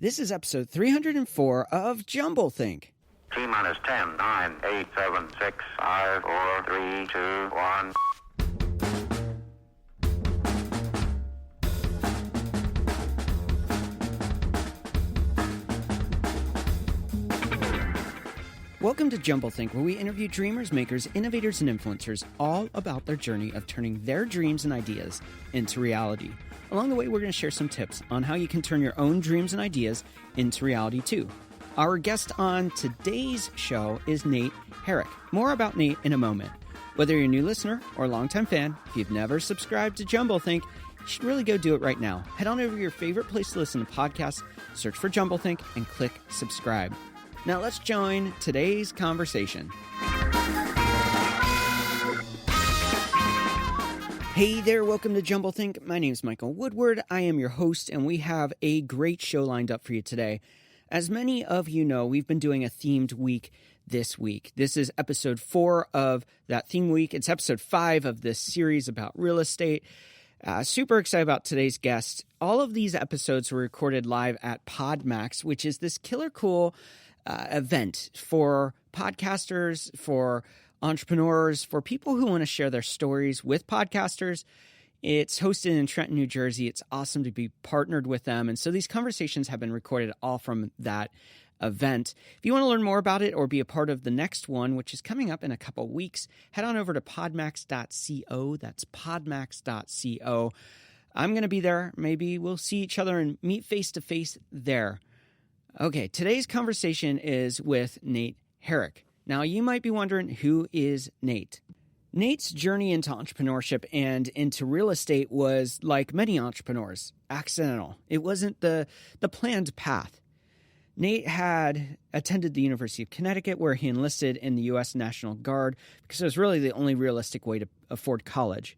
This is episode 304 of Jumble Think. T-minus 10, 9, 8, 7, 6, 5, 4, 3, 2, 1. Welcome to Jumble Think, where we interview dreamers, makers, innovators, and influencers all about their journey of turning their dreams and ideas into reality. Along the way, we're going to share some tips on how you can turn your own dreams and ideas into reality too. Our guest on today's show is Nate Herrick. More about Nate in a moment. Whether you're a new listener or a longtime fan, if you've never subscribed to Jumble Think, you should really go do it right now. Head on over to your favorite place to listen to podcasts, search for Jumble Think, and click subscribe. Now let's join today's conversation. Hey there, welcome to Jumble Think. My name is Michael Woodward. I am your host, and we have a great show lined up for you today. As many of you know, we've been doing a themed week this week. This is episode 4 of that theme week. It's episode 5 of this series about real estate. Super excited about today's guest. All of these episodes were recorded live at PodMax, which is this killer cool event for podcasters, for entrepreneurs, for people who want to share their stories with podcasters. It's hosted in Trenton, New Jersey. It's awesome to be partnered with them. And so these conversations have been recorded all from that event. If you want to learn more about it or be a part of the next one, which is coming up in a couple weeks, head on over to podmax.co. That's podmax.co. I'm going to be there. Maybe we'll see each other and meet face to face there. Okay, today's conversation is with Nate Herrick. Now, you might be wondering, who is Nate? Nate's journey into entrepreneurship and into real estate was, like many entrepreneurs, accidental. It wasn't the planned path. Nate had attended the University of Connecticut, where he enlisted in the U.S. National Guard because it was really the only realistic way to afford college.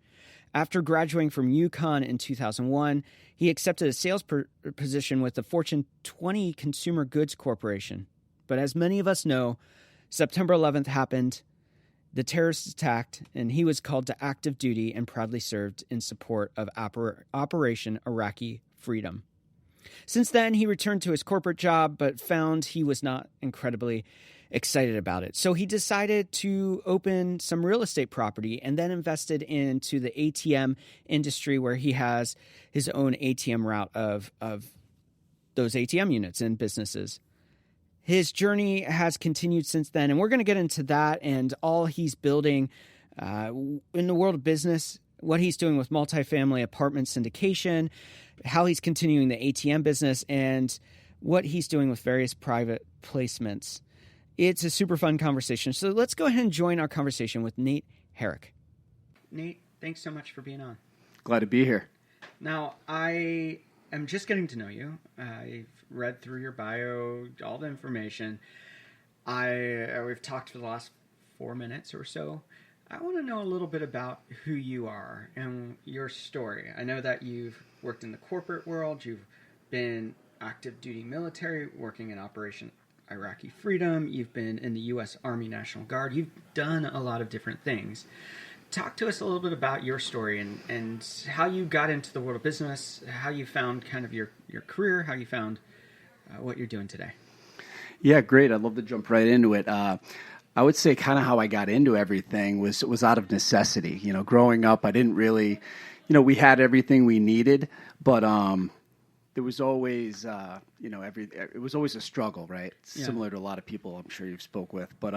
After graduating from UConn in 2001, he accepted a sales position with the Fortune 20 Consumer Goods Corporation. But as many of us know, September 11th happened, the terrorists attacked, and he was called to active duty and proudly served in support of Operation Iraqi Freedom. Since then, he returned to his corporate job, but found he was not incredibly excited about it. So he decided to open some real estate property and then invested into the ATM industry, where he has his own ATM route of those ATM units in businesses. His journey has continued since then, and we're going to get into that and all he's building in the world of business, what he's doing with multifamily apartment syndication, how he's continuing the ATM business, and what he's doing with various private placements. It's a super fun conversation. So let's go ahead and join our conversation with Nate Herrick. Nate, thanks so much for being on. Glad to be here. Now, I am just getting to know you. I've read through your bio, all the information. We've talked for the last 4 minutes or so. I want to know a little bit about who you are and your story. I know that you've worked in the corporate world. You've been active duty military, working in Operation Iraqi Freedom. You've been in the U.S. Army National Guard. You've done a lot of different things. Talk to us a little bit about your story and how you got into the world of business, how you found kind of your career, how you found what you're doing today. Yeah, great. I'd love to jump right into it. I would say kind of how I got into everything was out of necessity. You know, growing up, I didn't really, we had everything we needed, but there was always, it was always a struggle, right? Yeah. Similar to a lot of people I'm sure you've spoke with. But,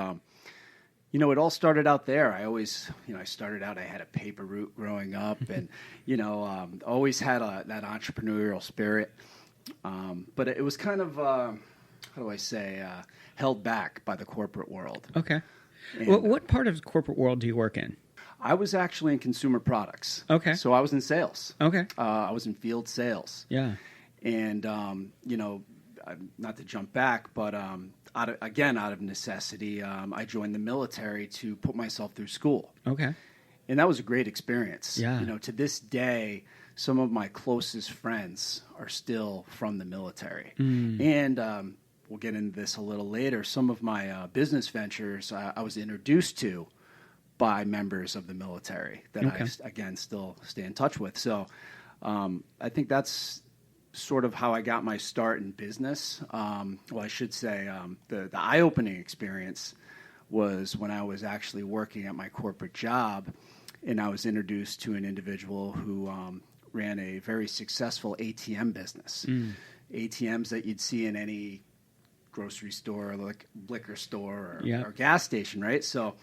it all started out there. I always, I started out, I had a paper route growing up and, always had that entrepreneurial spirit. But it was kind of, held back by the corporate world. Okay. What part of the corporate world do you work in? I was actually in consumer products. Okay. So I was in sales. Okay. I was in field sales. Yeah. And, not to jump back, but out of necessity, I joined the military to put myself through school. Okay. And that was a great experience. Yeah. To this day, some of my closest friends are still from the military. Mm. And we'll get into this a little later. Some of my business ventures I was introduced to by members of the military that I, again, still stay in touch with. So I think that's sort of how I got my start in business. I should say the eye-opening experience was when I was actually working at my corporate job, and I was introduced to an individual who ran a very successful ATM business. ATMs that you'd see in any grocery store, like liquor store or gas station, right? So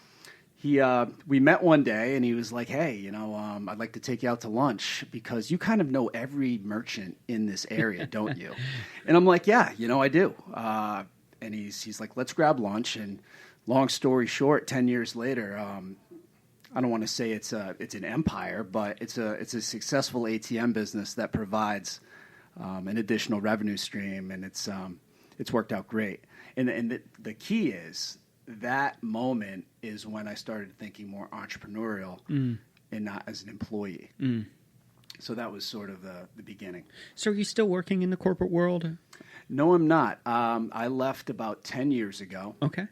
we met one day, and he was like, "Hey, I'd like to take you out to lunch because you kind of know every merchant in this area, don't you?" And I'm like, "Yeah, I do." And he's like, "Let's grab lunch." And long story short, 10 years later, I don't want to say it's an empire, but it's a successful ATM business that provides an additional revenue stream, and it's worked out great. And the key is that moment is when I started thinking more entrepreneurial and not as an employee. So that was sort of the beginning. So are you still working in the corporate world? No, I'm not. I left about 10 years ago. Okay.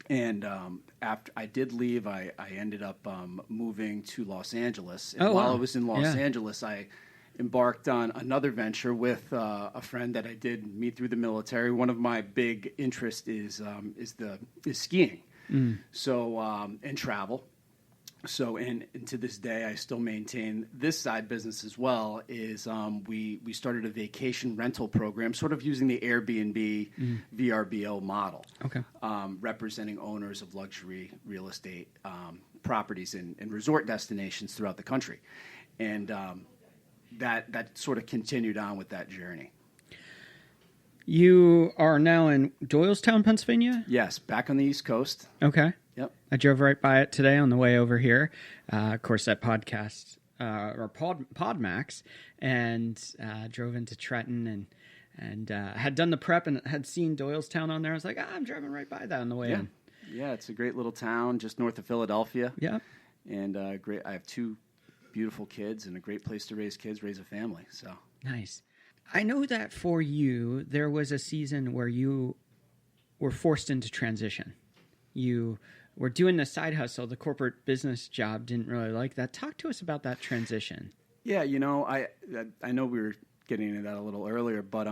And after I did leave, I ended up moving to Los Angeles. And while I was in Los Angeles, I embarked on another venture with a friend that I did meet through the military. One of my big interests is skiing, and travel. So, and to this day, I still maintain this side business as well. Is we started a vacation rental program, sort of using the Airbnb VRBO model, representing owners of luxury real estate properties and resort destinations throughout the country, and that sort of continued on with that journey. You are now in Doylestown, Pennsylvania? Yes, back on the East Coast. Okay. Yep. I drove right by it today on the way over here. Of course, that podcast or PodMax, and drove into Trenton and had done the prep and had seen Doylestown on there. I was like, I'm driving right by that on the way in. Yeah, it's a great little town just north of Philadelphia. Yeah. And great. I have two beautiful kids and a great place to raise a family. So nice. I know that for you, there was a season where you were forced into transition. You were doing the side hustle, the corporate business job, didn't really like that. Talk to us about that transition. Yeah, I know we were getting into that a little earlier, but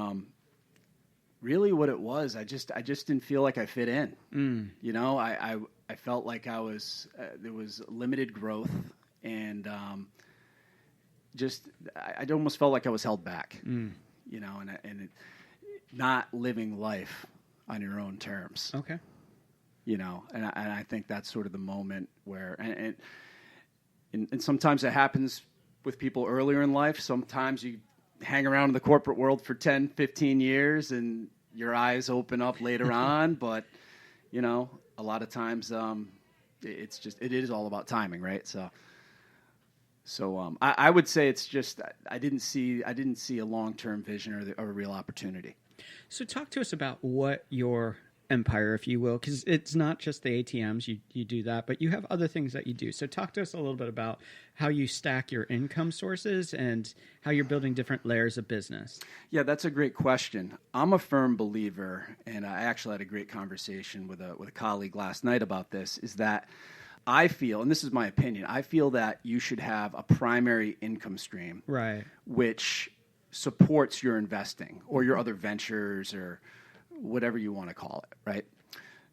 really what it was, I just didn't feel like I fit in. I felt like I was there was limited growth, and I almost felt like I was held back. And not living life on your own terms. Okay. And I think that's sort of the moment where, and sometimes it happens with people earlier in life. Sometimes you hang around in the corporate world for 10, 15 years and your eyes open up later on. But, a lot of times it is all about timing, right? So I would say it's just I didn't see a long-term vision or a real opportunity. So talk to us about what your empire, if you will, because it's not just the ATMs, you do that, but you have other things that you do. So talk to us a little bit about how you stack your income sources and how you're building different layers of business. Yeah, that's a great question. I'm a firm believer, and I actually had a great conversation with a colleague last night about this, is that I feel, and this is my opinion, I feel that you should have a primary income stream, right, which supports your investing or your other ventures or whatever you want to call it, right?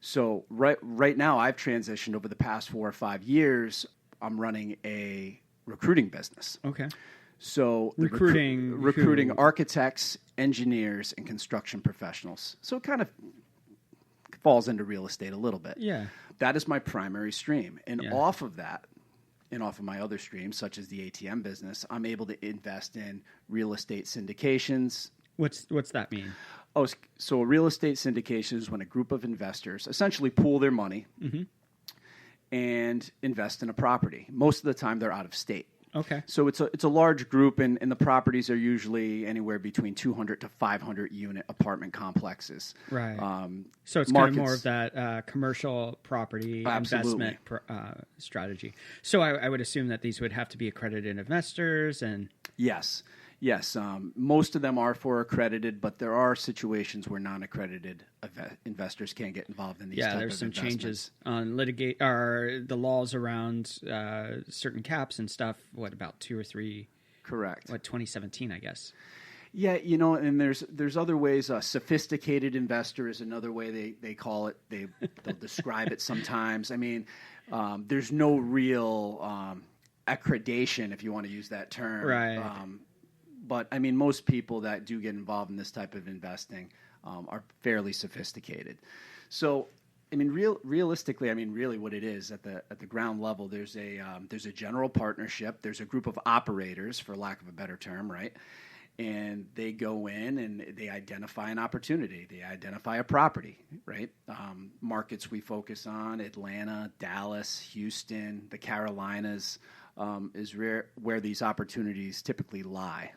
So right now I've transitioned over the past 4 or 5 years. I'm running a recruiting business. Okay. So recruiting architects, engineers, and construction professionals. So it kind of falls into real estate a little bit. Yeah. That is my primary stream. And off of that, and off of my other streams, such as the ATM business, I'm able to invest in real estate syndications. What's that mean? Oh, so a real estate syndication is when a group of investors essentially pool their money and invest in a property. Most of the time, they're out of state. Okay. So it's a large group, and the properties are usually anywhere between 200 to 500 unit apartment complexes. Right. So it's kind of more of that commercial property investment strategy. So I would assume that these would have to be accredited investors and... Yes. Most of them are for accredited, but there are situations where non-accredited investors can get involved in these type of investments. Yeah, there's some changes on the laws around certain caps and stuff. What, about 2 or 3? Correct. 2017, I guess. Yeah, and there's other ways. Sophisticated investor is another way they call it. They'll describe it sometimes. I mean, there's no real accreditation, if you want to use that term. Right. But I mean, most people that do get involved in this type of investing are fairly sophisticated. So, I mean, realistically, I mean, really, what it is at the ground level, there's a general partnership. There's a group of operators, for lack of a better term, right? And they go in and they identify an opportunity. They identify a property, right? Markets we focus on: Atlanta, Dallas, Houston, the Carolinas, is where these opportunities typically lie.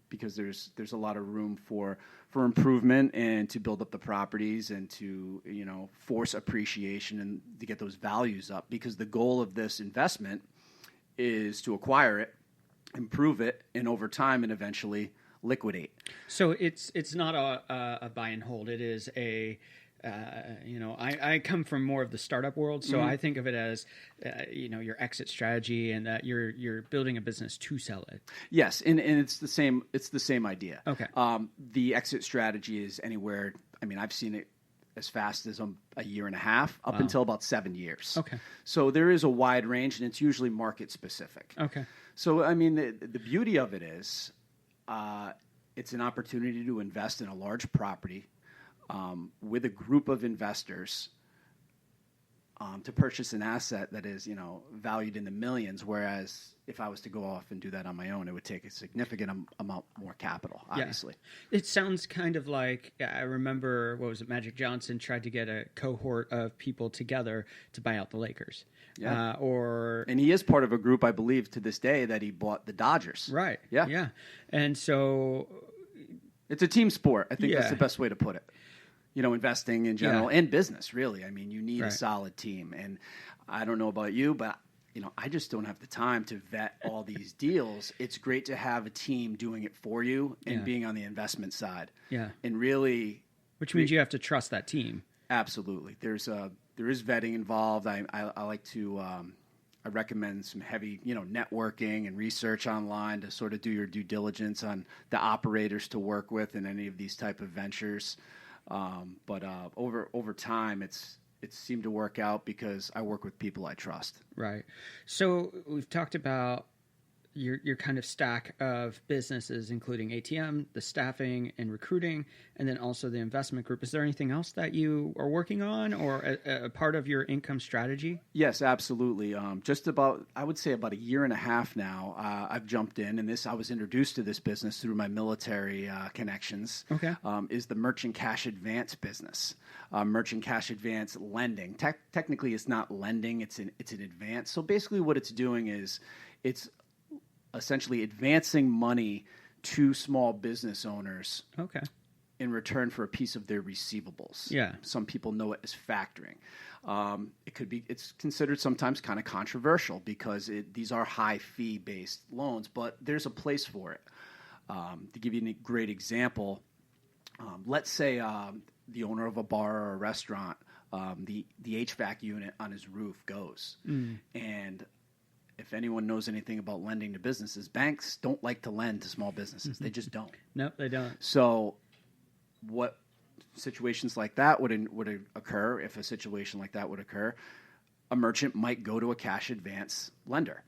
Because there's a lot of room for improvement and to build up the properties and to force appreciation and to get those values up. Because the goal of this investment is to acquire it, improve it, and over time and eventually liquidate. So it's not a buy and hold. It is a I come from more of the startup world, so I think of it as your exit strategy, and that you're building a business to sell it. Yes, and it's the same idea. Okay. The exit strategy is anywhere. I mean, I've seen it as fast as a year and a half up until about 7 years. Okay. So there is a wide range, and it's usually market specific. Okay. So I mean, the beauty of it is, it's an opportunity to invest in a large property. With a group of investors to purchase an asset that is, valued in the millions, whereas if I was to go off and do that on my own, it would take a significant amount more capital, obviously. Yeah. It sounds kind of like, I remember, Magic Johnson tried to get a cohort of people together to buy out the Lakers. Yeah. And he is part of a group, I believe, to this day that he bought the Dodgers. Right. Yeah. Yeah. And so it's a team sport. I think that's the best way to put it. Investing in general and business, really. I mean, you need a solid team. And I don't know about you, but, I just don't have the time to vet all these deals. It's great to have a team doing it for you and being on the investment side. Yeah. And really... Which means you have to trust that team. Absolutely. There is vetting involved. I like to... I recommend some heavy, networking and research online to sort of do your due diligence on the operators to work with in any of these type of ventures. But over time, it's seemed to work out because I work with people I trust. Right. So we've talked about your kind of stack of businesses, including ATM, the staffing and recruiting, and then also the investment group. Is there anything else that you are working on or a part of your income strategy? Yes, absolutely. I would say about a year and a half now, I've jumped in, and I was introduced to this business through my military connections. Okay. Is the merchant cash advance business. Merchant cash advance lending. Technically, it's not lending, it's an advance. So basically what it's doing is it's essentially advancing money to small business owners in return for a piece of their receivables. Yeah. Some people know it as factoring. It's considered sometimes kind of controversial because these are high fee based loans, but there's a place for it. To give you a great example, let's say the owner of a bar or a restaurant, the HVAC unit on his roof goes, and if anyone knows anything about lending to businesses, banks don't like to lend to small businesses. They just don't. No, they don't. So what situations like that would occur, if a situation like that would occur, a merchant might go to a cash advance lender.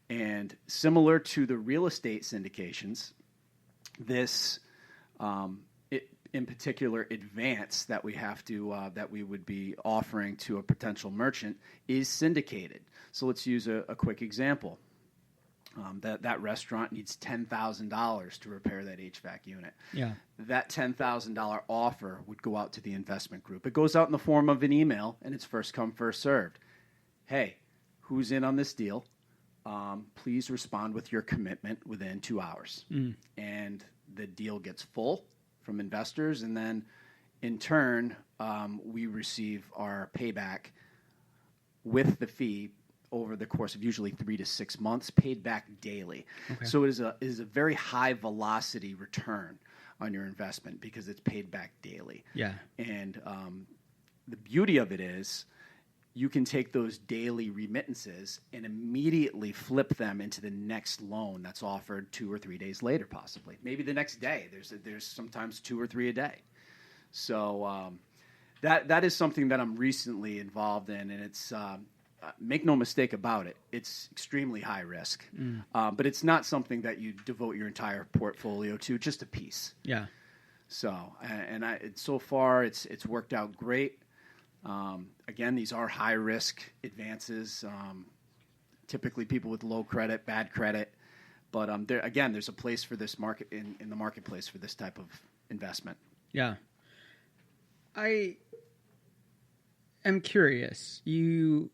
And similar to the real estate syndications, this in particular advance that we would be offering to a potential merchant is syndicated. So let's use a quick example. That restaurant needs $10,000 to repair that HVAC unit. Yeah. That $10,000 offer would go out to the investment group. It goes out in the form of an email, and it's first come, first served. Hey, who's in on this deal? Please respond with your commitment within 2 hours. And the deal gets full from investors, and then in turn, we receive our payback with the fee over the course of usually 3 to 6 months, paid back daily. Okay. So it is a very high velocity return on your investment because it's paid back daily. Yeah. And the beauty of it is you can take those daily remittances and immediately flip them into the next loan that's offered 2 or 3 days later, possibly. Maybe the next day. There's sometimes 2 or 3 a day. So that is something that I'm recently involved in, and it's make no mistake about it, it's extremely high risk. But it's not something that you devote your entire portfolio to, just a piece. Yeah. So, so far it's worked out great. Again, these are high risk advances. Typically, people with low credit, bad credit, but there's a place for this market in the marketplace for this type of investment. Yeah. I am curious. You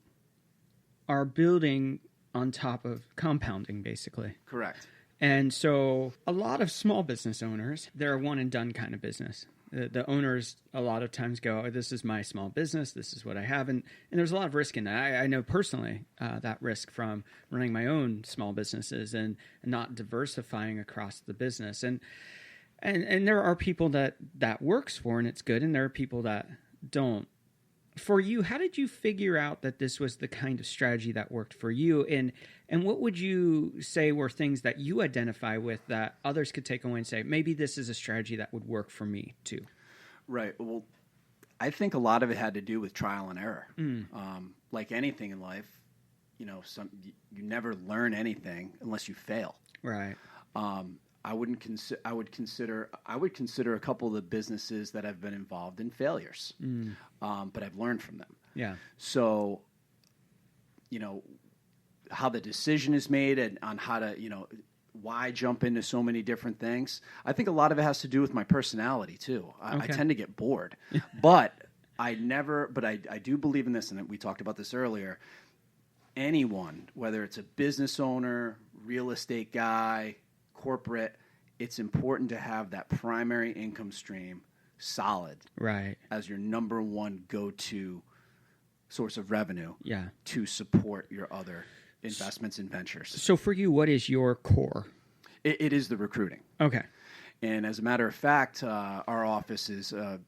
are building on top of compounding, basically. Correct. And so a lot of small business owners, they're a one and done kind of business. The owners a lot of times go, this is my small business, this is what I have. And there's a lot of risk in that. I know personally that risk from running my own small businesses and not diversifying across the business. And there are people that works for and it's good, and there are people that don't. For you, how did you figure out that this was the kind of strategy that worked for you? And what would you say were things that you identify with that others could take away and say, maybe this is a strategy that would work for me too? Right. Well, I think a lot of it had to do with trial and error. Like anything in life, you never learn anything unless you fail. Right. I would consider a couple of the businesses that I've been involved in failures, but I've learned from them. Yeah. So, how the decision is made and on how to, why jump into so many different things. I think a lot of it has to do with my personality too. I tend to get bored, but I do believe in this, and we talked about this earlier. Anyone, whether it's a business owner, real estate guy, corporate, it's important to have that primary income stream solid, right, as your number one go-to source of revenue, yeah, to support your other investments and ventures. So for you, what is your core? It is the recruiting. Okay. And as a matter of fact, our office is the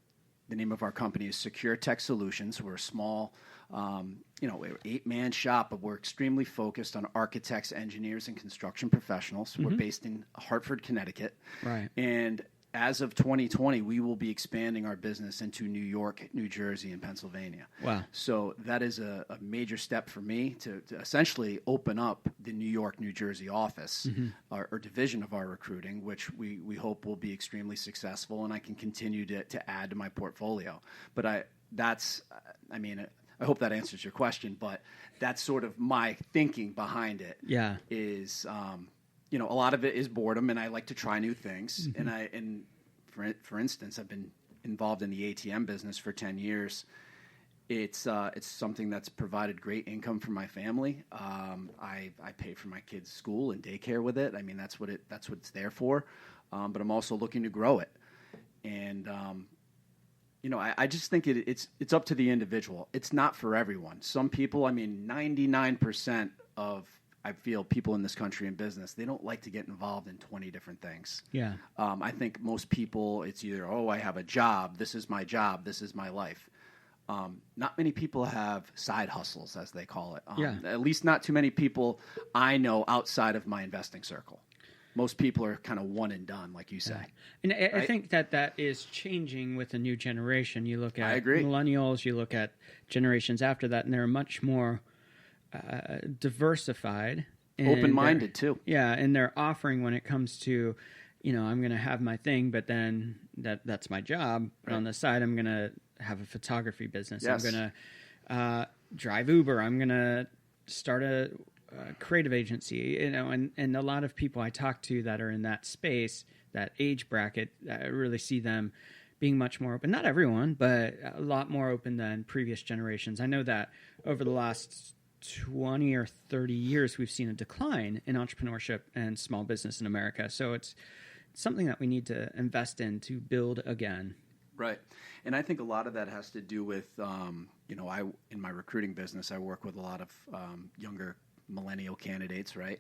name of our company is Secure Tech Solutions. We're a small, we're 8-man shop, but we're extremely focused on architects, engineers, and construction professionals. We're based in Hartford, Connecticut. Right. And as of 2020, we will be expanding our business into New York, New Jersey, and Pennsylvania. Wow. So that is a major step for me to essentially open up the New York, New Jersey office or division of our recruiting, which we hope will be extremely successful, and I can continue to add to my portfolio. But I hope that answers your question, but that's sort of my thinking behind it. Yeah. Is a lot of it is boredom, and I like to try new things. And for instance, I've been involved in the ATM business for 10 years. It's something that's provided great income for my family. I pay for my kids' school and daycare with it. I mean, that's what it's there for. But I'm also looking to grow it. And I just think it's up to the individual. It's not for everyone. Some people, 99% of I feel people in this country in business, they don't like to get involved in 20 different things. Yeah. I think most people, it's either, I have a job, this is my job, this is my life. Not many people have side hustles, as they call it. At least not too many people I know outside of my investing circle. Most people are kind of one and done, like you say. And I think that is changing with the new generation. You look at millennials, you look at generations after that, and they're much more diversified. Open-minded, too. Yeah, and they're offering when it comes to, I'm going to have my thing, but then that's my job. But on the side, I'm going to have a photography business. Yes. I'm going to drive Uber. I'm going to start a creative agency, and a lot of people I talk to that are in that space, that age bracket, I really see them being much more open. Not everyone, but a lot more open than previous generations. I know that over the last 20 or 30 years, we've seen a decline in entrepreneurship and small business in America. So it's something that we need to invest in to build again. Right. And I think a lot of that has to do with, in my recruiting business, I work with a lot of younger millennial candidates, right?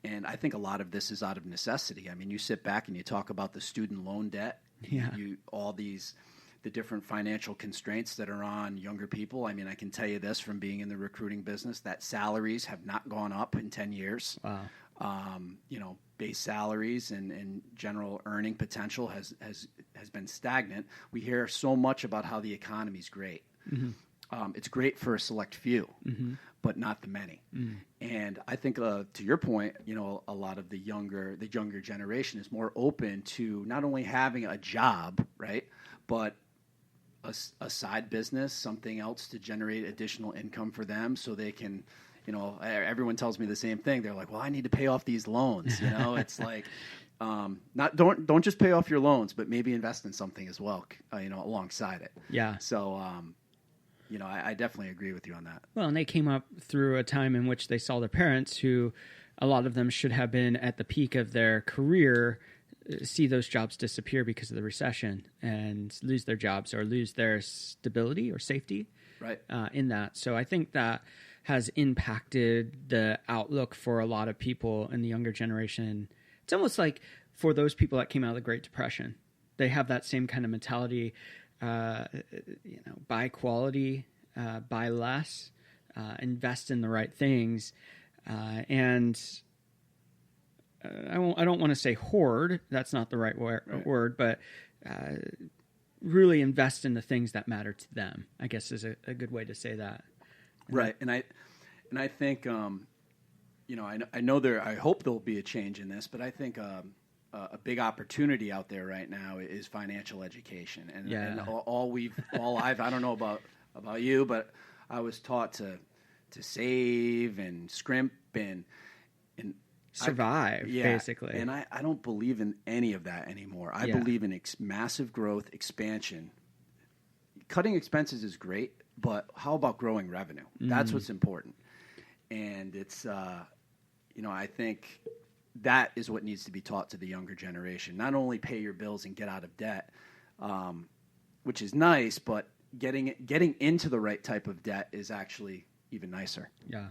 And I think a lot of this is out of necessity. I mean, you sit back and you talk about the student loan debt, all these the different financial constraints that are on younger people. I mean, I can tell you this from being in the recruiting business, that salaries have not gone up in 10 years. Wow. Base salaries and general earning potential has been stagnant. We hear so much about how the economy's great. Mm-hmm. It's great for a select few, mm-hmm. but not the many. Mm-hmm. And I think, to your point, a lot of the younger generation is more open to not only having a job, right, but a side business, something else to generate additional income for them, so they can. Everyone tells me the same thing. They're like, "Well, I need to pay off these loans." It's like, don't just pay off your loans, but maybe invest in something as well, alongside it. Yeah. So, I definitely agree with you on that. Well, and they came up through a time in which they saw their parents, who a lot of them should have been at the peak of their career, see those jobs disappear because of the recession and lose their jobs or lose their stability or safety. Right. In that. So I think that has impacted the outlook for a lot of people in the younger generation. It's almost like for those people that came out of the Great Depression, they have that same kind of mentality, buy quality, buy less, invest in the right things. And I don't want to say hoard. That's not the right word, but really invest in the things that matter to them, I guess is a good way to say that. Right. And I think, I know I hope there'll be a change in this, but I think a big opportunity out there right now is financial education. And, and I don't know about you, but I was taught to save and scrimp and survive, basically. And I don't believe in any of that anymore. I believe in massive growth, expansion. Cutting expenses is great, but how about growing revenue? That's what's important. And it's, I think that is what needs to be taught to the younger generation. Not only pay your bills and get out of debt, which is nice, but getting into the right type of debt is actually even nicer. Yeah.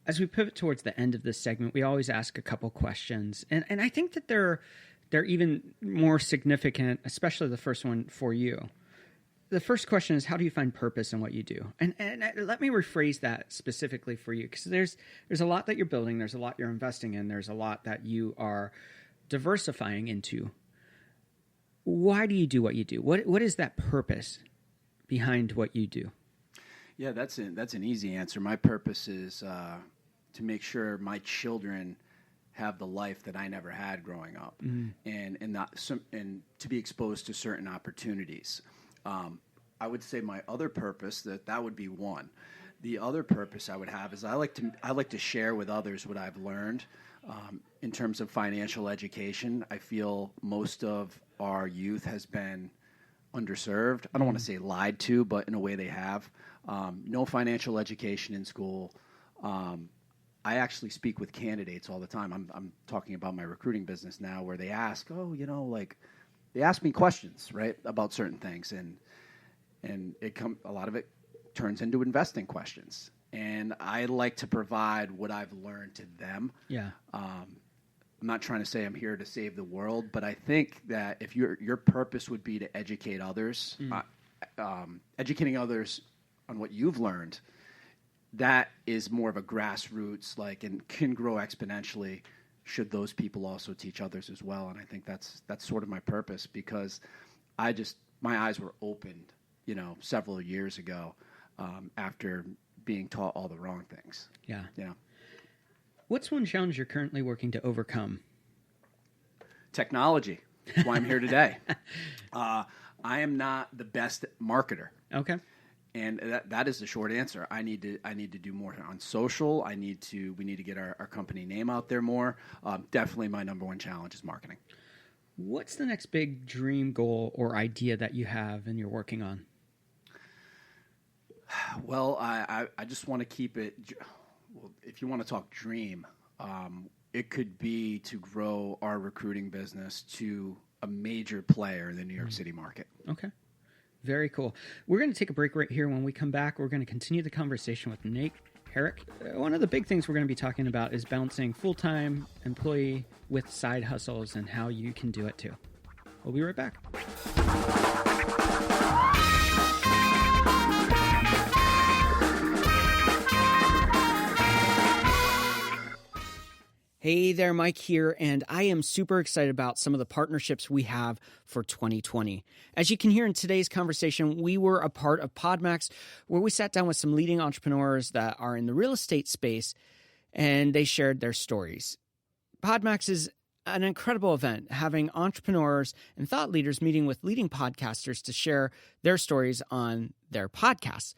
As we pivot towards the end of this segment, we always ask a couple questions. And I think that they're even more significant, especially the first one for you. The first question is, how do you find purpose in what you do? And let me rephrase that specifically for you, because there's a lot that you're building, there's a lot you're investing in, there's a lot that you are diversifying into. Why do you do what you do? What is that purpose behind what you do? Yeah, that's an easy answer. My purpose is to make sure my children have the life that I never had growing up, and to be exposed to certain opportunities. I would say my other purpose that would be one. The other purpose I would have is I like to share with others what I've learned in terms of financial education. I feel most of our youth has been underserved. I don't want to say lied to, but in a way they have. No financial education in school. I actually speak with candidates all the time. I'm talking about my recruiting business now, where they ask, they ask me questions, right, about certain things, and a lot of it turns into investing questions. And I like to provide what I've learned to them. Yeah. I'm not trying to say I'm here to save the world, but I think that if your purpose would be to educate others, educating others on what you've learned, that is more of a grassroots, and can grow exponentially should those people also teach others as well. And I think that's sort of my purpose, because my eyes were opened, several years ago after being taught all the wrong things. Yeah. Yeah. What's one challenge you're currently working to overcome? Technology. That's why I'm here today. I am not the best marketer. Okay. And that is the short answer. I need to do more on social. We need to get our company name out there more. Definitely my number one challenge is marketing. What's the next big dream, goal, or idea that you have and you're working on? Well, I just want to keep it. Well, if you want to talk dream, it could be to grow our recruiting business to a major player in the New York City market. Okay. Very cool. We're going to take a break right here. When we come back, we're going to continue the conversation with Nate Herrick. One of the big things we're going to be talking about is balancing full-time employee with side hustles and how you can do it too. We'll be right back. Hey there, Mike here, and I am super excited about some of the partnerships we have for 2020. As you can hear in today's conversation, we were a part of PodMax, where we sat down with some leading entrepreneurs that are in the real estate space, and they shared their stories. PodMax is an incredible event, having entrepreneurs and thought leaders meeting with leading podcasters to share their stories on their podcasts.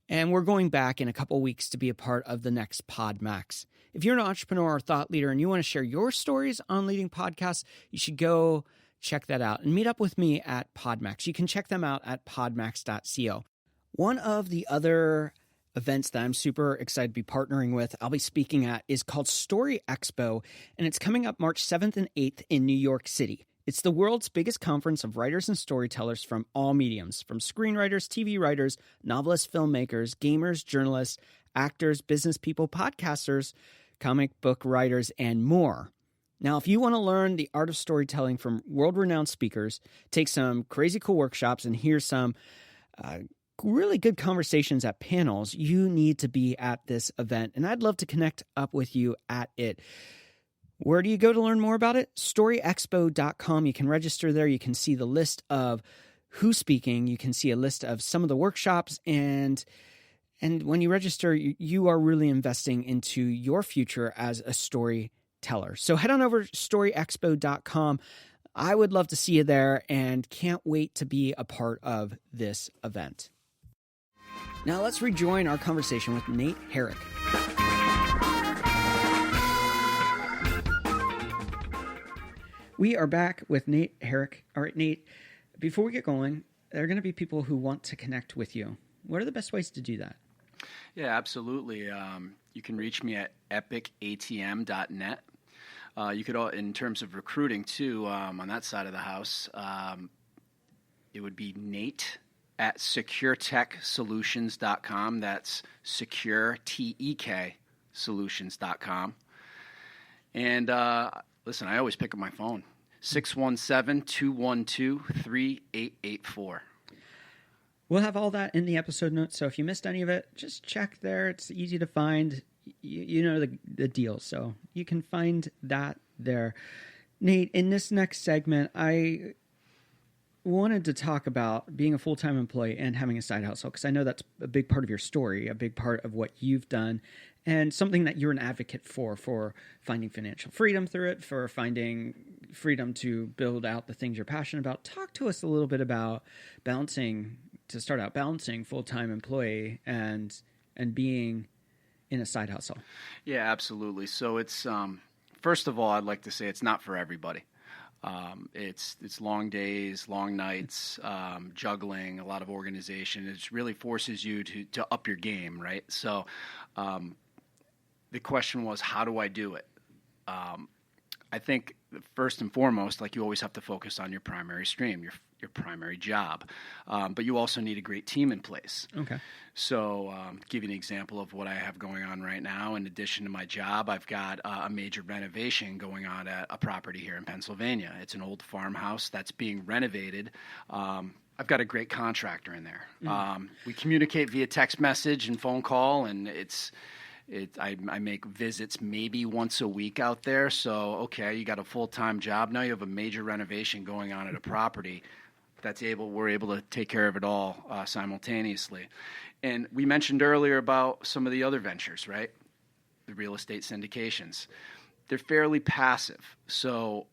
And we're going back in a couple weeks to be a part of the next PodMax. If you're an entrepreneur or thought leader and you want to share your stories on leading podcasts, you should go check that out and meet up with me at PodMax. You can check them out at podmax.co. One of the other events that I'm super excited to be partnering with, I'll be speaking at, is called Story Expo, and it's coming up March 7th and 8th in New York City. It's the world's biggest conference of writers and storytellers from all mediums, from screenwriters, TV writers, novelists, filmmakers, gamers, journalists, actors, business people, podcasters, comic book writers, and more. Now, if you want to learn the art of storytelling from world-renowned speakers, take some crazy cool workshops, and hear some really good conversations at panels, you need to be at this event, and I'd love to connect up with you at it. Where do you go to learn more about it? StoryExpo.com. You can register there. You can see the list of who's speaking. You can see a list of some of the workshops, and when you register, you are really investing into your future as a storyteller. So head on over to StoryExpo.com. I would love to see you there and can't wait to be a part of this event. Now let's rejoin our conversation with Nate Herrick. We are back with Nate Herrick. All right, Nate, before we get going, there are going to be people who want to connect with you. What are the best ways to do that? Yeah, absolutely. You can reach me at epicatm.net. You could, in terms of recruiting too, on that side of the house, it would be Nate at securetechsolutions.com. That's secure, T-E-K, solutions.com. And listen, I always pick up my phone, 617-212-3884. We'll have all that in the episode notes, so if you missed any of it, just check there. It's easy to find. You know the deal, so you can find that there. Nate, in this next segment, I wanted to talk about being a full-time employee and having a side hustle, because I know that's a big part of your story, a big part of what you've done, and something that you're an advocate for finding financial freedom through it, for finding freedom to build out the things you're passionate about. Talk to us a little bit about balancing full-time employee and being in a side hustle. Yeah, absolutely. So it's, first of all, I'd like to say it's not for everybody. It's long days, long nights, juggling, a lot of organization. It really forces you to up your game, right? So the question was, how do I do it? I think first and foremost, like, you always have to focus on your primary stream, your primary job. But you also need a great team in place. Okay. So give you an example of what I have going on right now. In addition to my job, I've got a major renovation going on at a property here in Pennsylvania. It's an old farmhouse that's being renovated. I've got a great contractor in there. We communicate via text message and phone call, and I make visits maybe once a week out there. So, okay, you got a full-time job. Now you have a major renovation going on at a property. We're able to take care of it all simultaneously. And we mentioned earlier about some of the other ventures, right? The real estate syndications. They're fairly passive. So,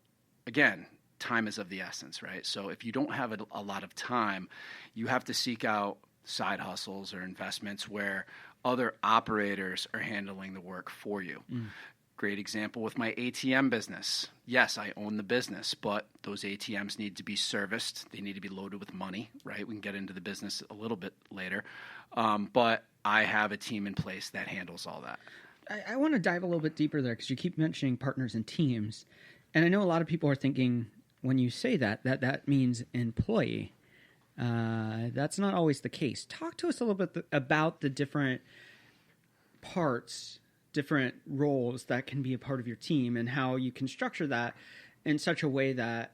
again, time is of the essence, right? So if you don't have a lot of time, you have to seek out side hustles or investments where other operators are handling the work for you. Great example with my ATM business. Yes, I own the business, but those ATMs need to be serviced. They need to be loaded with money, right? We can get into the business a little bit later. But I have a team in place that handles all that. I want to dive a little bit deeper there, because you keep mentioning partners and teams. And I know a lot of people are thinking, when you say that means employee. That's not always the case. Talk to us a little bit about the different parts, different roles that can be a part of your team, and how you can structure that in such a way that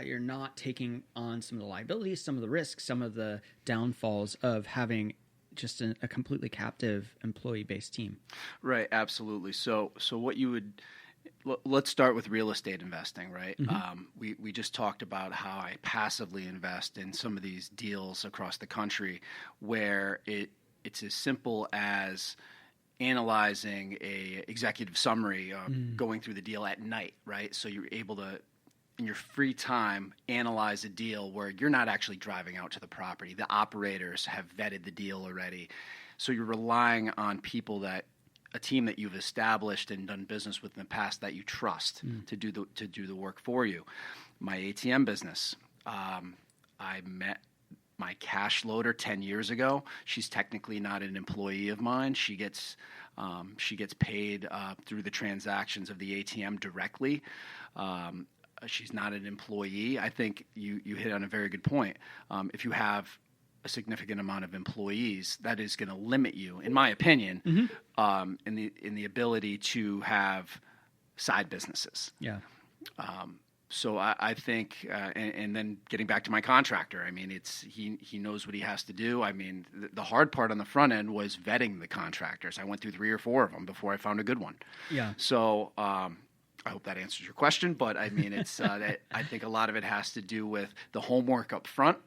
you're not taking on some of the liabilities, some of the risks, some of the downfalls of having just a completely captive employee-based team. Right, absolutely. So what you would let's start with real estate investing, right? We just talked about how I passively invest in some of these deals across the country where it's as simple as analyzing a executive summary, going through the deal at night, right? So you're able to, in your free time, analyze a deal where you're not actually driving out to the property. The operators have vetted the deal already. So you're relying on people a team that you've established and done business with in the past that you trust to do the work for you. My ATM business, I met my cash loader 10 years ago. She's technically not an employee of mine. She gets paid through the transactions of the ATM directly. She's not an employee. I think you hit on a very good point. If you have a significant amount of employees, that is going to limit you, in my opinion, in the ability to have side businesses. Yeah. So I think, and then getting back to my contractor, I mean, he knows what he has to do. I mean, the hard part on the front end was vetting the contractors. I went through 3 or 4 of them before I found a good one. Yeah. So I hope that answers your question, but I mean, it's I think a lot of it has to do with the homework up front.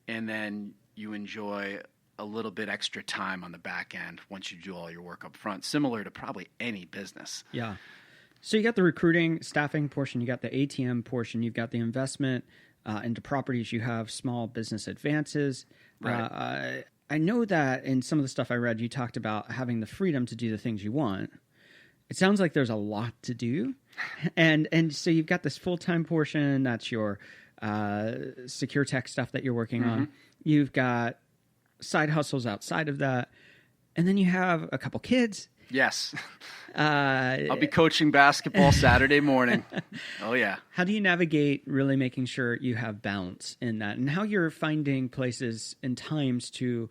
And then you enjoy a little bit extra time on the back end once you do all your work up front, similar to probably any business. Yeah. So you got the recruiting, staffing portion, you got the ATM portion, you've got the investment into properties, you have small business advances. Right. I know that in some of the stuff I read, you talked about having the freedom to do the things you want. It sounds like there's a lot to do. And so you've got this full-time portion, that's your secure tech stuff that you're working on. You've got side hustles outside of that. And then you have a couple kids. Yes. I'll be coaching basketball Saturday morning. Oh, yeah. How do you navigate really making sure you have balance in that, and how you're finding places and times to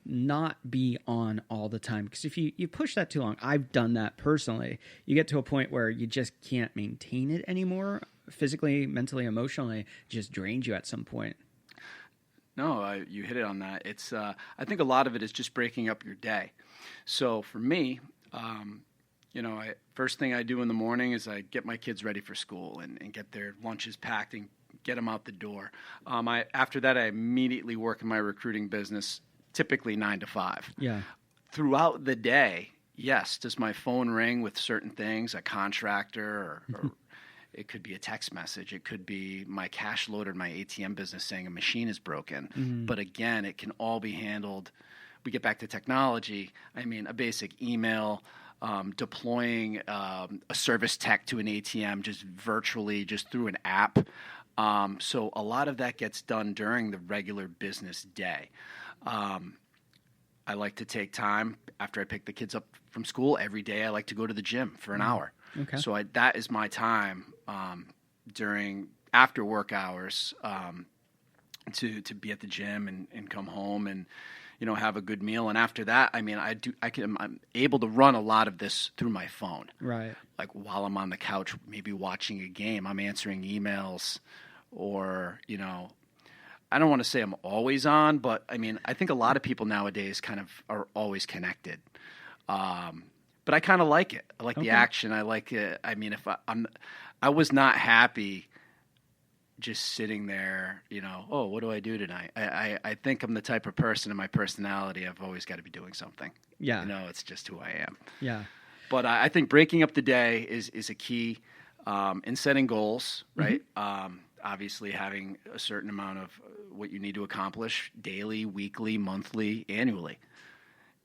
not be on all the time? Because if you push that too long, I've done that personally, you get to a point where you just can't maintain it anymore. Physically, mentally, emotionally, it just drains you at some point. No, you hit it on that. It's I think a lot of it is just breaking up your day. So for me, first thing I do in the morning is I get my kids ready for school and get their lunches packed and get them out the door. After that, I immediately work in my recruiting business, typically 9 to 5. Yeah. Throughout the day, yes, does my phone ring with certain things, a contractor or it could be a text message. It could be my cash loader in my ATM business saying a machine is broken. But again, it can all be handled. We get back to technology. I mean, a basic email, deploying a service tech to an ATM just virtually, just through an app. So a lot of that gets done during the regular business day. I like to take time after I pick the kids up from school. Every day I like to go to the gym for an hour. Okay. So that is my time during after work hours to be at the gym and come home and have a good meal. And after that, I mean, I'm able to run a lot of this through my phone. Right. Like while I'm on the couch, maybe watching a game, I'm answering emails, or I don't want to say I'm always on, but I mean, I think a lot of people nowadays kind of are always connected. But I kind of like it. I like the action. I like it. I mean, if I was not happy just sitting there, what do I do tonight? I think I'm the type of person in my personality, I've always got to be doing something. Yeah. It's just who I am. Yeah. But I think breaking up the day is a key in setting goals, right? Obviously having a certain amount of what you need to accomplish daily, weekly, monthly, annually.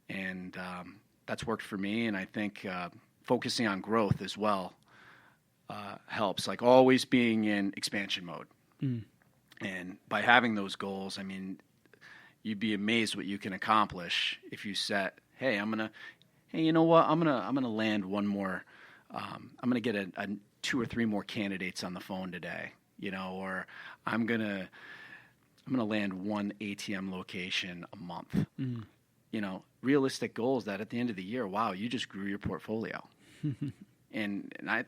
And that's worked for me, and I think focusing on growth as well helps, like always being in expansion mode. And by having those goals, I mean, you'd be amazed what you can accomplish if you set, hey, you know what, I'm gonna land one more, I'm gonna get a 2 or 3 more candidates on the phone today, or I'm gonna land one ATM location a month. Realistic goals that at the end of the year, wow, you just grew your portfolio. and I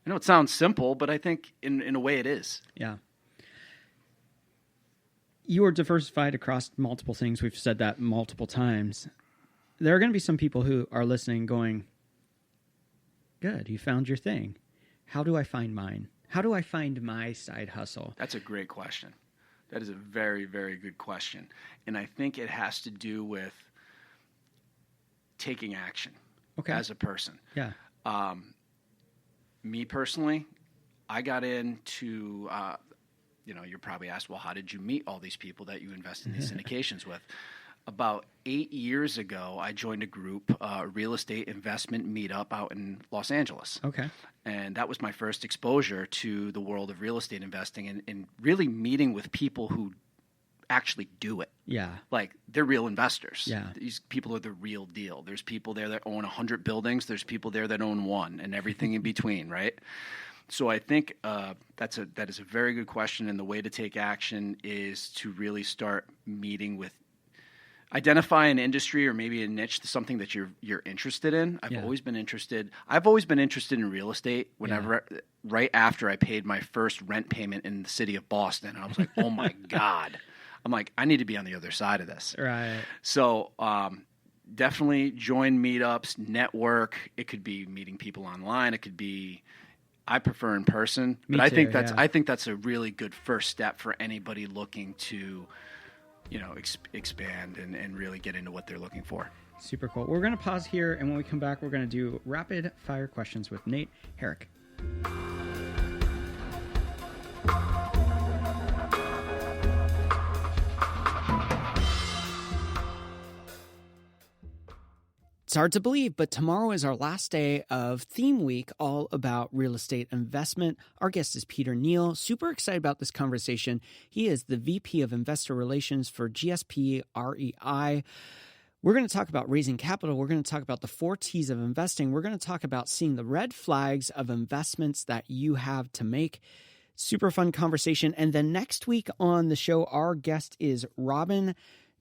know it sounds simple, but I think in a way it is. Yeah. You are diversified across multiple things. We've said that multiple times. There are going to be some people who are listening going, Good. You found your thing. How do I find mine? How do I find my side hustle? That's a great question. That is a very, very good question. And I think it has to do with taking action as a person. Yeah. Me personally, I got into, you're probably asked, well, how did you meet all these people that you invest in these syndications with? About 8 years ago, I joined a group, real estate investment meetup out in Los Angeles. Okay. And that was my first exposure to the world of real estate investing and really meeting with people who actually do it. Yeah. Like, they're real investors. Yeah. These people are the real deal. There's people there that own 100 buildings. There's people there that own one and everything in between, right? So I think that is a very good question. And the way to take action is to really start meeting with, identify an industry or maybe a niche, something that you're interested in. I've always been interested in real estate right after I paid my first rent payment in the city of Boston. And I was like, oh my God. I'm like, I need to be on the other side of this. Right. So definitely join meetups, network. It could be meeting people online. It could be, I prefer in person. But I think that's a really good first step for anybody looking to expand and really get into what they're looking for. Super cool. We're going to pause here, and when we come back, we're going to do rapid fire questions with Nate Herrick. It's hard to believe, but tomorrow is our last day of Theme Week, all about real estate investment. Our guest is Peter Neal. Super excited about this conversation. He is the VP of Investor Relations for GSP REI. We're going to talk about raising capital. We're going to talk about the 4 T's of investing. We're going to talk about seeing the red flags of investments that you have to make. Super fun conversation. And then next week on the show, our guest is Robin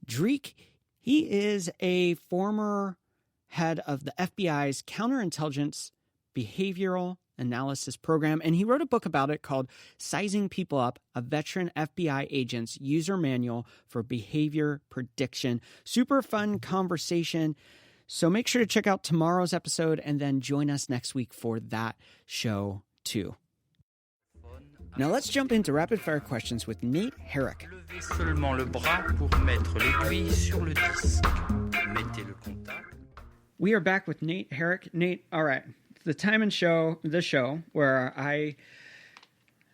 Dreeke. He is a former head of the FBI's Counterintelligence Behavioral Analysis Program, and he wrote a book about it called Sizing People Up, a veteran FBI agent's user manual for behavior prediction. Super fun conversation. So make sure to check out tomorrow's episode and then join us next week for that show too. Now let's jump into rapid fire questions with Nate Herrick. Levez seulement le bras pour mettre l'aiguille sur le disque. Mettez le contact. We are back with Nate Herrick. Nate, all right. The show where I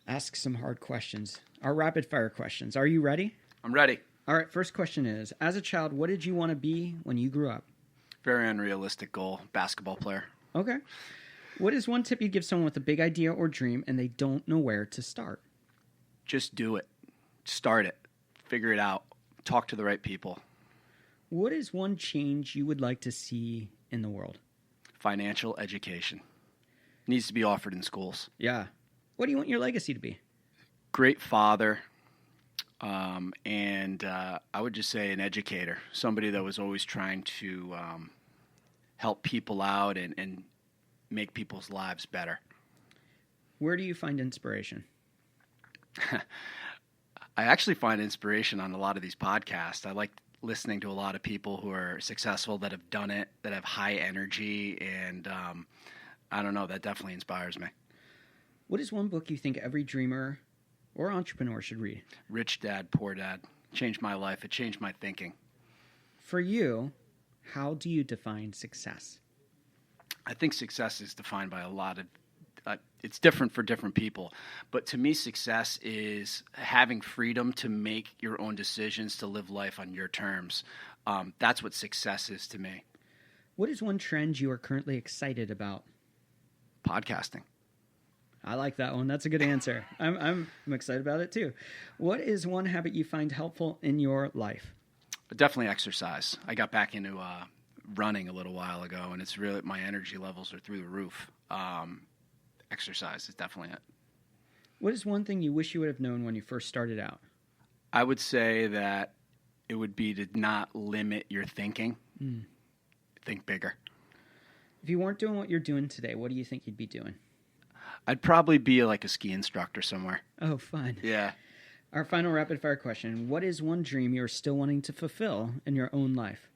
ask some hard questions. Our rapid fire questions. Are you ready? I'm ready. All right. First question is, as a child, what did you want to be when you grew up? Very unrealistic goal. Basketball player. Okay. What is one tip you'd give someone with a big idea or dream and they don't know where to start? Just do it. Start it. Figure it out. Talk to the right people. What is one change you would like to see in the world? Financial education. Needs to be offered in schools. Yeah. What do you want your legacy to be? Great father. And I would just say an educator. Somebody that was always trying to help people out and make people's lives better. Where do you find inspiration? I actually find inspiration on a lot of these podcasts. I like listening to a lot of people who are successful, that have done it, that have high energy, and I don't know, that definitely inspires me. What is one book you think every dreamer or entrepreneur should read? Rich Dad, Poor Dad. Changed my life. It changed my thinking. For you, how do you define success? I think success is defined by a lot of it's different for different people. But to me, success is having freedom to make your own decisions, to live life on your terms. That's what success is to me. What is one trend you are currently excited about? Podcasting. I like that one. That's a good answer. I'm excited about it too. What is one habit you find helpful in your life? Definitely exercise. I got back into running a little while ago, and it's really, my energy levels are through the roof. Exercise is definitely it. What is one thing you wish you would have known when you first started out? I would say that it would be to not limit your thinking. Think bigger. If you weren't doing what you're doing today, what do you think you'd be doing? I'd probably be like a ski instructor somewhere. Oh, fun. Yeah. Our final rapid fire question. What is one dream you're still wanting to fulfill in your own life?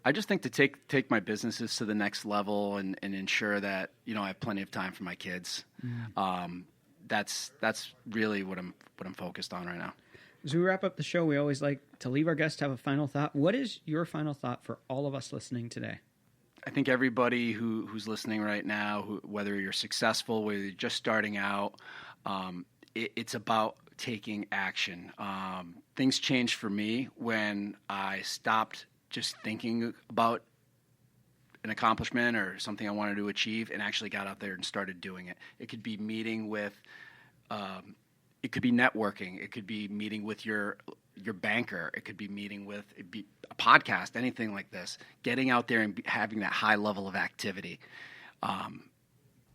I just think to take my businesses to the next level and ensure that, you know, I have plenty of time for my kids. That's really what I'm focused on right now. As we wrap up the show, we always like to leave our guests to have a final thought. What is your final thought for all of us listening today? I think everybody who's listening right now, whether you're successful, whether you're just starting out, it's about taking action. Things changed for me when I stopped just thinking about an accomplishment or something I wanted to achieve and actually got out there and started doing it. It could be meeting with, it could be networking. It could be meeting with your banker. It could be meeting with a podcast, anything like this. Getting out there and having that high level of activity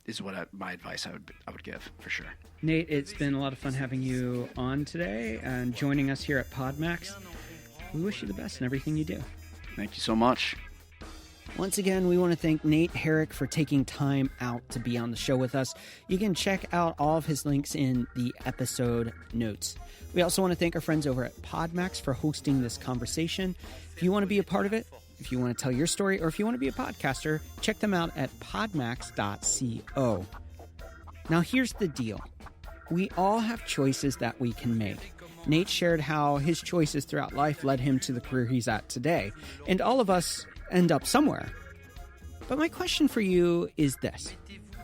is what my advice I would give for sure. Nate, it's been a lot of fun having you on today and joining us here at PodMax. We wish you the best in everything you do. Thank you so much. Once again, we want to thank Nate Herrick for taking time out to be on the show with us. You can check out all of his links in the episode notes. We also want to thank our friends over at PodMax for hosting this conversation. If you want to be a part of it, if you want to tell your story, or if you want to be a podcaster, check them out at podmax.co. Now, here's the deal. We all have choices that we can make. Nate shared how his choices throughout life led him to the career he's at today, and all of us end up somewhere. But my question for you is this.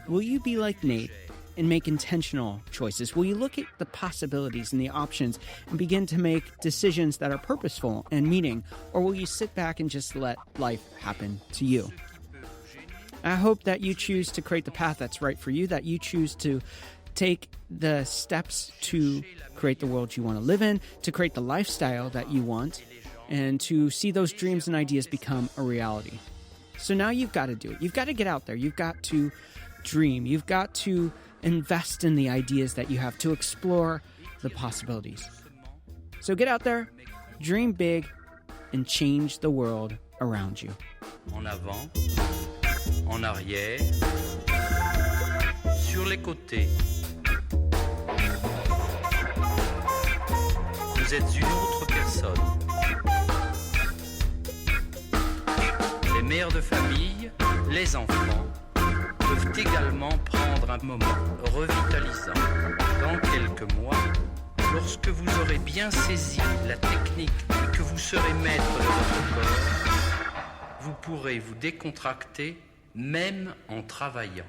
Will you be like Nate and make intentional choices? Will you look at the possibilities and the options and begin to make decisions that are purposeful and meaning? Or will you sit back and just let life happen to you? I hope that you choose to create the path that's right for you, that you choose to take the steps to create the world you want to live in, to create the lifestyle that you want, and to see those dreams and ideas become a reality. So now you've got to do it. You've got to get out there. You've got to dream. You've got to invest in the ideas that you have, to explore the possibilities. So get out there, dream big, and change the world around you. En avant, en arrière, sur les côtés. Vous êtes une autre personne. Les mères de famille, les enfants, peuvent également prendre un moment revitalisant. Dans quelques mois, lorsque vous aurez bien saisi la technique et que vous serez maître de votre corps, vous pourrez vous décontracter même en travaillant.